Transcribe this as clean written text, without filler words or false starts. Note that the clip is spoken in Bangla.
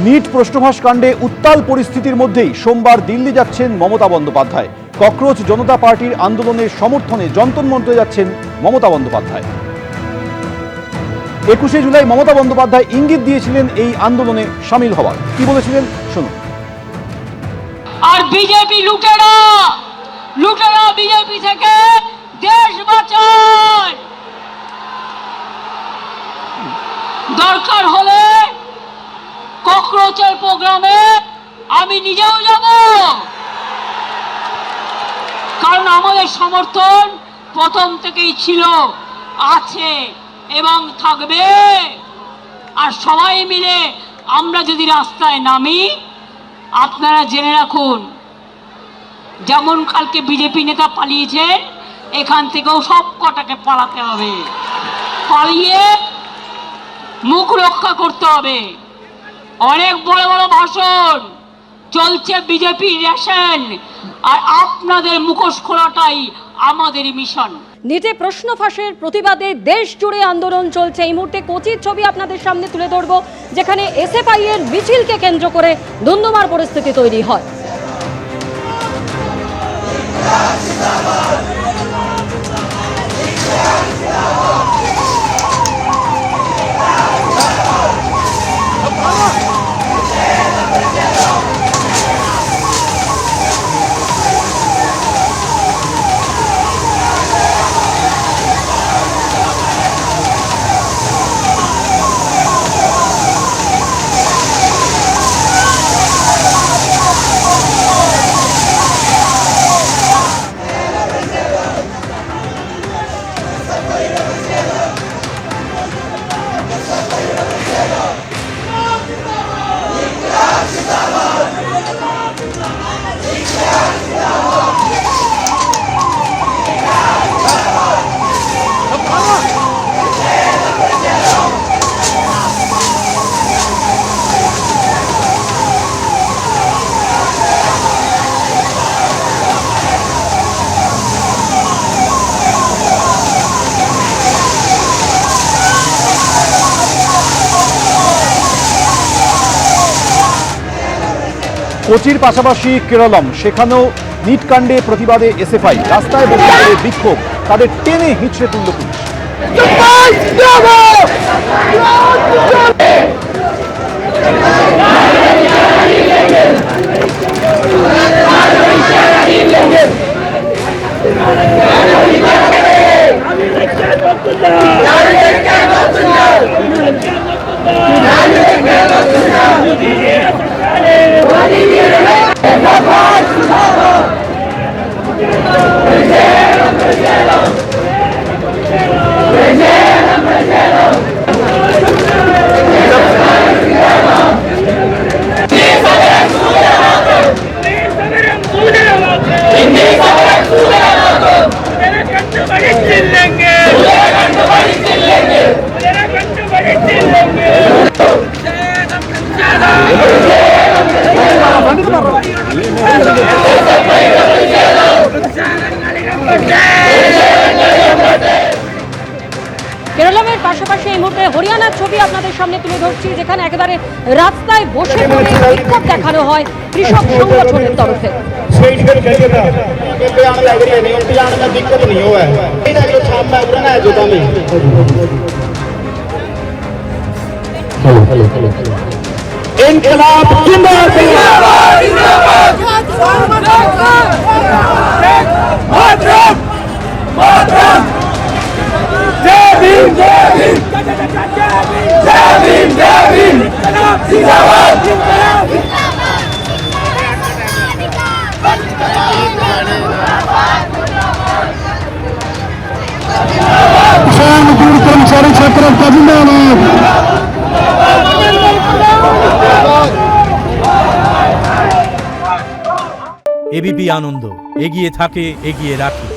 নিট প্রশ্নভাস কাণ্ডে উত্তাল পরিস্থিতির মধ্যেই সোমবার দিল্লি যাচ্ছেন মমতা বন্দ্যোপাধ্যায়। ককরোচ জনতা পার্টির আন্দোলনের সমর্থনে যন্তন মন্ত্রে যাচ্ছেন মমতা বন্দ্যোপাধ্যায়। 21শে জুলাই মমতা বন্দ্যোপাধ্যায় ইঙ্গিত দিয়েছিলেন এই আন্দোলনে সামিল হওয়ার। কি বলেছিলেন শুনুন। আর বিজেপি লুটেরা বিজেপি থেকে দেশ বাঁচায়, দরকার হলে ককরোচের প্রোগ্রামে আমি নিজেও যাব, কারণ আমাদের সমর্থন প্রথম থেকেই ছিল, আছে এবং থাকবে। আর সবাই মিলে আমরা যদি রাস্তায় নামি, আপনারা জেনে রাখুন, যেমন কালকে বিজেপি নেতা পালিয়েছেন, এখান থেকেও সব কটাকে পালাতে হবে, পালিয়ে মুখ রক্ষা করতে হবে। অনেক বড় বড় ভাষণ চলছে, বিজেপি রেশন, আর আপনাদের মুখোশ খোলাটাই আমাদের মিশন। নিটে প্রশ্ন ফাঁসের প্রতিবাদে দেশ জুড়ে আন্দোলন চলছে। এই মুহূর্তে কোচির ছবি আপনাদের সামনে তুলে ধরবো, যেখানে এসএফআই এর মিছিলকে কেন্দ্র করে ধুন্ধুমার পরিস্থিতি তৈরি হয়। কোচির পাশাপাশি কেরলম, সেখানেও নিট কাণ্ডে প্রতিবাদে এসএফআই রাস্তায় বসে বিক্ষোভ, তাদের টেনে হিঁচড়ে তুলল পুলিশ। কেরলের পাশাপাশি এই মুহূর্তে হরিয়ানার ছবি আপনাদের সামনে তুলে ধরছি, যেখানে একেবারে রাস্তায় বসে বিক্ষোভ দেখানো হয় কৃষক সংগঠনের তরফে। ইনকলাব জিন্দাবাদ, জিন্দাবাদ, মাতরম, মাতরম, জয় ভীম, জয় ভীম, জয় ভীম, জয় ভীম, জিন্দাবাদ, জিন্দাবাদ। मजदूर कर्मचारी छात्र का जिंदाबाद। एबीपी आनंद एगिए थाके एगिए राखे।